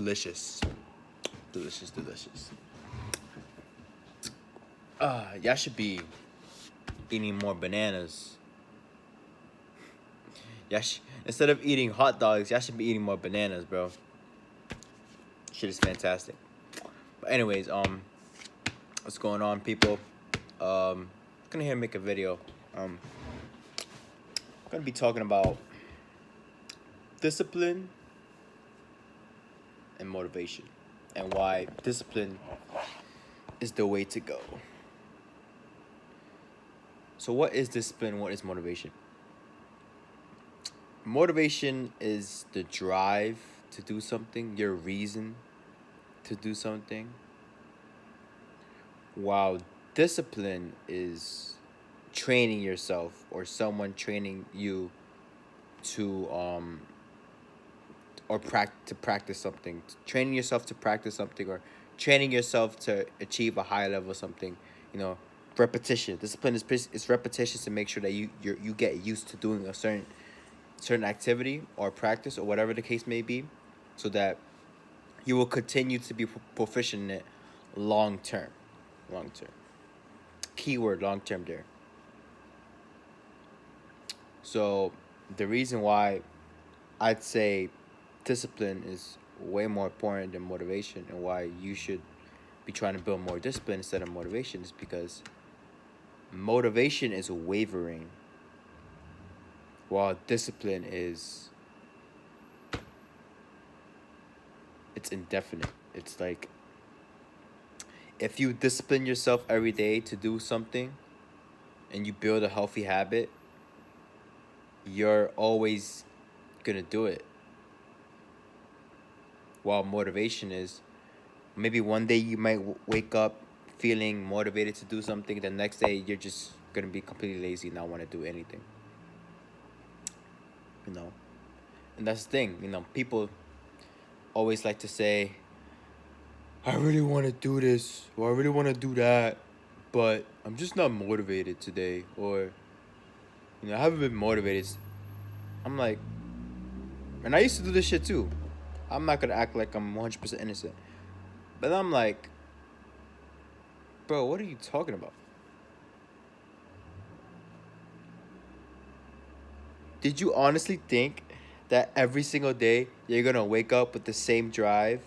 delicious. Delicious, delicious. Y'all should be eating more bananas. Instead of eating hot dogs, y'all should be eating more bananas, bro. Shit is fantastic. But anyways, what's going on, people? Gonna here make a video. Gonna be talking about discipline and motivation, and why discipline is the way to go. So what is discipline? What is motivation? Motivation is the drive to do something, your reason to do something, while discipline is training yourself or someone training you to practice something, training yourself to practice something, or training yourself to achieve a high level of something. Repetition. Discipline is repetition to make sure that you get used to doing a certain activity or practice or whatever the case may be, so that you will continue to be proficient in it long term. Keyword long term there. So the reason why I'd say discipline is way more important than motivation, and why you should be trying to build more discipline instead of motivation, is because motivation is wavering, while discipline it's indefinite. It's like, if you discipline yourself every day to do something and you build a healthy habit, you're always gonna do it. While motivation is, maybe one day you might wake up feeling motivated to do something, the next day you're just gonna be completely lazy and not want to do anything. And that's the thing. People always like to say, I really want to do this, or I really want to do that, but I'm just not motivated today, or I haven't been motivated. I'm like, and I used to do this shit too. I'm not gonna act like I'm 100% innocent, but I'm like, bro, what are you talking about? Did you honestly think that every single day you're gonna wake up with the same drive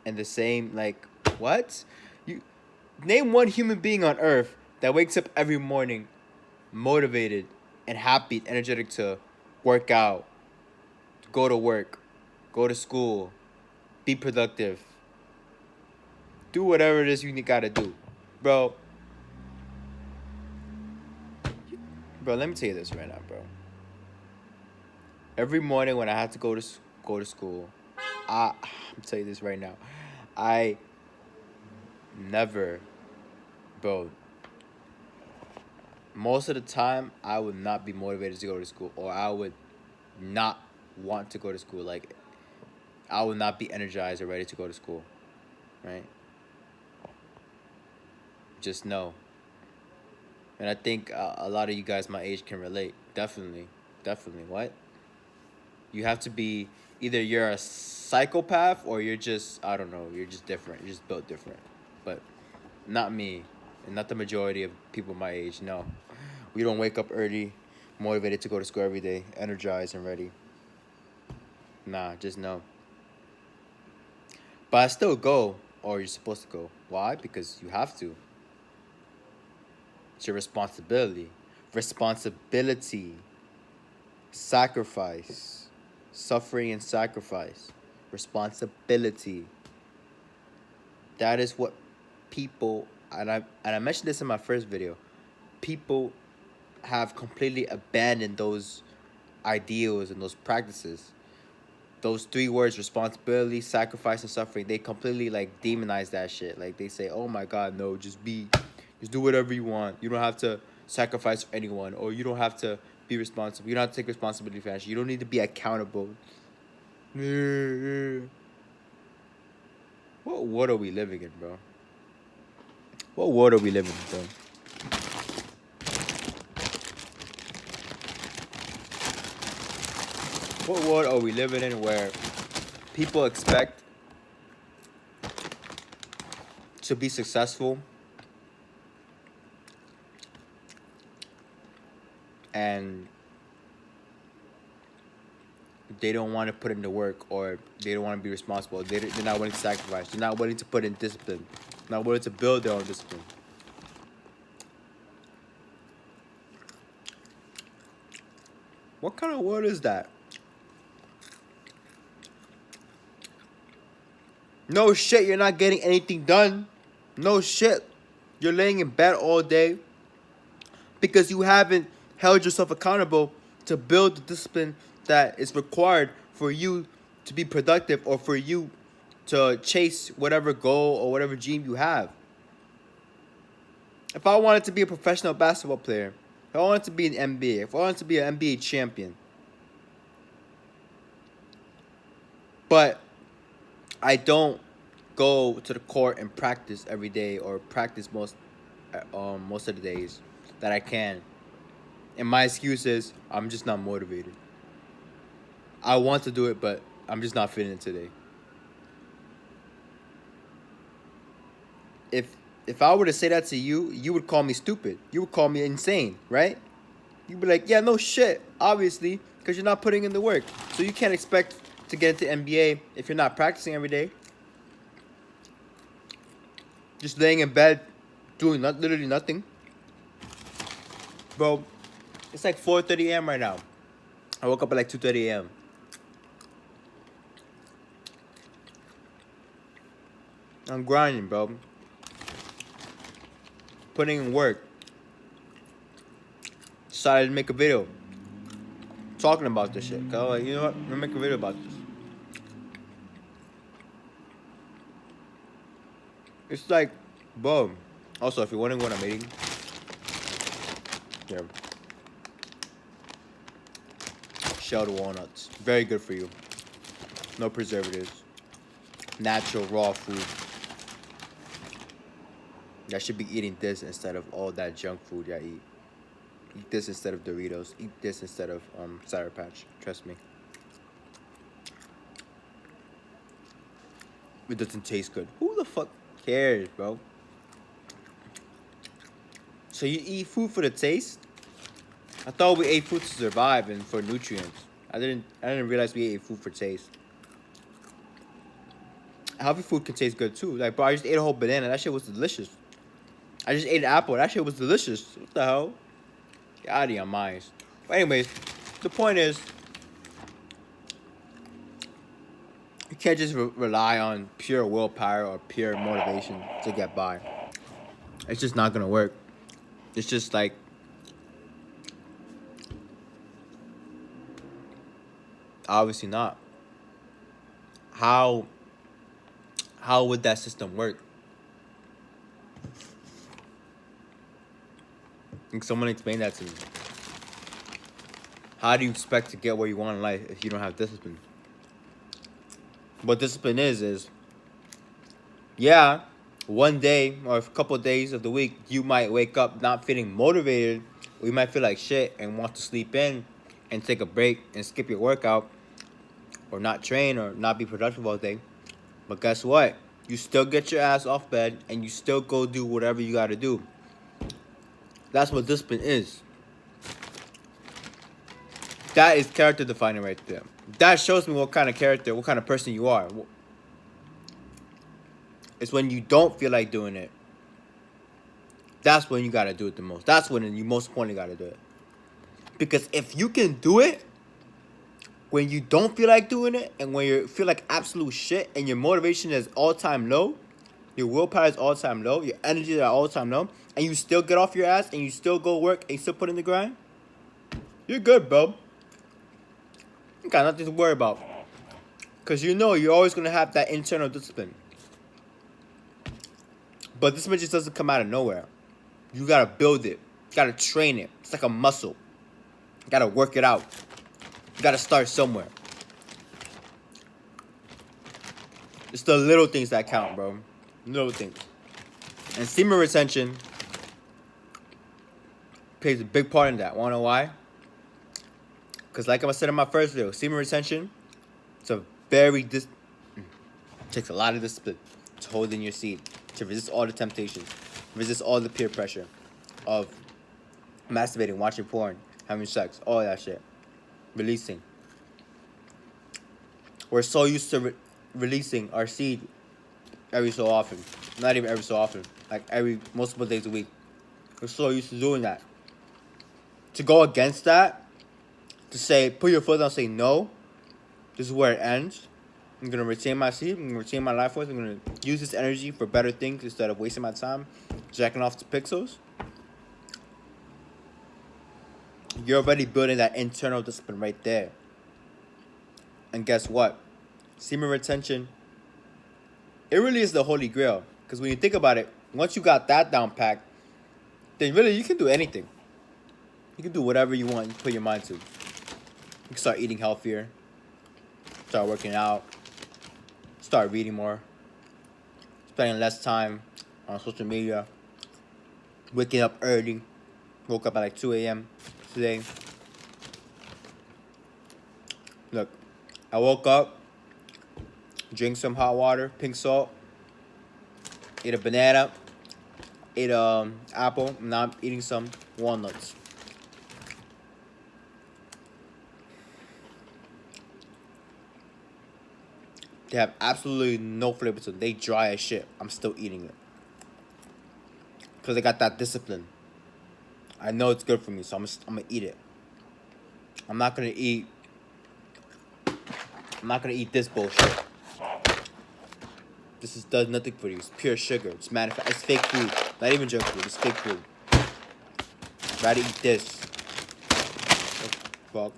and the same, like, what? You name one human being on earth that wakes up every morning motivated and happy, energetic to work out, to go to work, go to school, be productive, do whatever it is you gotta do. Bro, let me tell you this right now, bro. Every morning when I had to go to school, I'm telling you this right now, I never, bro, most of the time I would not be motivated to go to school, or I would not want to go to school. Like, I would not be energized or ready to go to school, right? Just know. And I think a lot of you guys my age can relate. Definitely. What? You have to be, either you're a psychopath or you're just, I don't know, you're just different. You're just built different. But not me, and not the majority of people my age. No. We don't wake up early, motivated to go to school every day, energized and ready. Nah, just no. But I still go, or you're supposed to go. Why? Because you have to. It's your responsibility. Sacrifice. Suffering and sacrifice. Responsibility. That is what people, and I mentioned this in my first video, people have completely abandoned those ideals and those practices. Those three words, responsibility, sacrifice, and suffering, they completely like demonize that shit. Like, they say, oh my God, no, just do whatever you want. You don't have to sacrifice for anyone, or you don't have to be responsible. You don't have to take responsibility for that shit. You don't need to be accountable. What world are we living in, bro? What world are we living in, bro? What world are we living in where people expect to be successful and they don't want to put in the work, or they don't want to be responsible? They're not willing to sacrifice. They're not willing to put in discipline. Not willing to build their own discipline. What kind of world is that? No shit, you're not getting anything done. No shit. You're laying in bed all day because you haven't held yourself accountable to build the discipline that is required for you to be productive, or for you to chase whatever goal or whatever dream you have. If I wanted to be a professional basketball player, if I wanted to be an NBA, if I wanted to be an NBA champion, but I don't go to the court and practice every day, or practice most of the days that I can, and my excuse is I'm just not motivated. I want to do it, but I'm just not feeling it today. If I were to say that to you, you would call me stupid. You would call me insane, right? You'd be like, yeah, no shit, obviously, because you're not putting in the work. So you can't expect to get into NBA if you're not practicing every day. Just laying in bed, doing literally nothing. Bro, it's like 4:30 a.m. right now. I woke up at like 2:30 a.m. I'm grinding, bro. Putting in work. Decided to make a video talking about this shit. 'Cause I was like, you know what? I'm gonna make a video about this. It's like, bro. Also, if you're wondering what I'm eating, yeah, shelled walnuts. Very good for you. No preservatives. Natural, raw food. I should be eating this instead of all that junk food I eat. Eat this instead of Doritos. Eat this instead of Sour Patch. Trust me. It doesn't taste good. Who the fuck cares, bro? So you eat food for the taste? I thought we ate food to survive and for nutrients. I didn't realize we ate food for taste. Healthy food can taste good too. Like, bro, I just ate a whole banana. That shit was delicious. I just ate an apple. That shit was delicious. What the hell? Get out of your minds. But anyways, the point is, you can't just rely on pure willpower or pure motivation to get by. It's just not gonna work. It's just like, obviously not. How would that system work? Can someone explain that to me? How do you expect to get where you want in life if you don't have discipline? What discipline is, yeah, one day or a couple of days of the week, you might wake up not feeling motivated, or you might feel like shit and want to sleep in and take a break and skip your workout, or not train, or not be productive all day. But guess what? You still get your ass off bed and you still go do whatever you gotta do. That's what discipline is. That is character defining right there. That shows me what kind of character, what kind of person you are. It's when you don't feel like doing it. That's when you gotta do it the most. That's when you most importantly gotta do it. Because if you can do it when you don't feel like doing it, and when you feel like absolute shit, and your motivation is all-time low, your willpower is all-time low, your energy is all-time low, and you still get off your ass, and you still go work, and you still put in the grind, you're good, bro. You got nothing to worry about. Because you know you're always going to have that internal discipline. But this just doesn't come out of nowhere. You got to build it. You got to train it. It's like a muscle. You got to work it out. You got to start somewhere. It's the little things that count, bro. Little things. And semen retention plays a big part in that. Wanna know why? Because like I said in my first video, semen retention, it's a very takes a lot of discipline to hold in your seed, to resist all the temptations, resist all the peer pressure of masturbating, watching porn, having sex, all that shit. Releasing. We're so used to releasing our seed every so often. Not even every so often. Like multiple days a week. We're so used to doing that. To go against that, to say, put your foot down and say no, this is where it ends. I'm going to retain my seed. I'm going to retain my life force. I'm going to use this energy for better things instead of wasting my time jacking off to pixels. You're already building that internal discipline right there. And guess what? Semen retention, it really is the holy grail. Because when you think about it, once you got that down packed, then really you can do anything. You can do whatever you want, you put your mind to. You can start eating healthier, start working out, start reading more, spending less time on social media, waking up early. Woke up at like 2 a.m. today. Look, I woke up, drank some hot water, pink salt, ate a banana, ate an apple, and now I'm eating some walnuts. They have absolutely no flavor to them. They dry as shit. I'm still eating it. Because I got that discipline. I know it's good for me, so I'm going to eat it. I'm not going to eat this bullshit. This does nothing for you. It's pure sugar. It's fake food. Not even junk food. It's fake food. Rather eat this. Fuck.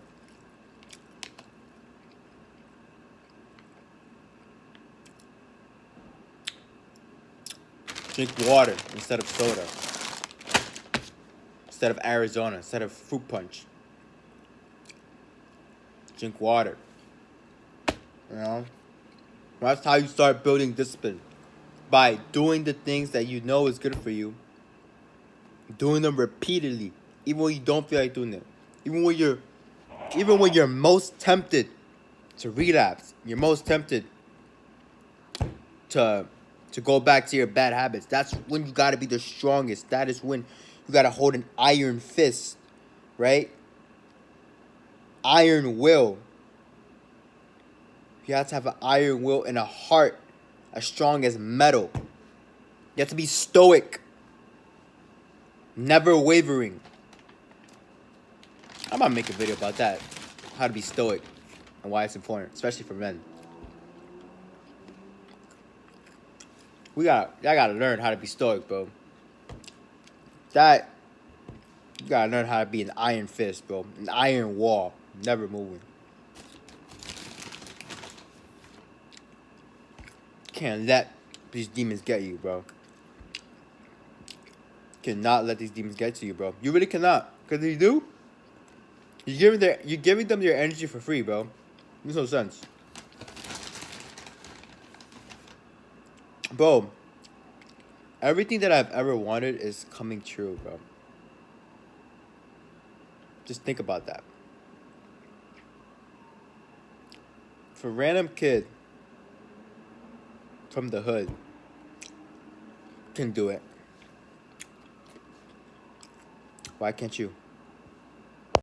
Drink water instead of soda. Instead of Arizona. Instead of fruit punch. Drink water. You know? That's how you start building discipline. By doing the things that you know is good for you. Doing them repeatedly. Even when you don't feel like doing it. Even when you're most tempted to relapse. You're most tempted to go back to your bad habits. That's when you gotta be the strongest. That is when you gotta hold an iron fist, right? Iron will. You have to have an iron will and a heart as strong as metal. You have to be stoic. Never wavering. I might make a video about that. How to be stoic and why it's important, especially for men. Y'all gotta learn how to be stoic, bro. You gotta learn how to be an iron fist, bro. An iron wall. Never moving. Can't let these demons get you, bro. Cannot let these demons get to you, bro. You really cannot. Because if you do, you're giving them your energy for free, bro. Makes no sense. Bro, everything that I've ever wanted is coming true, bro. Just think about that. If a random kid from the hood can do it, why can't you?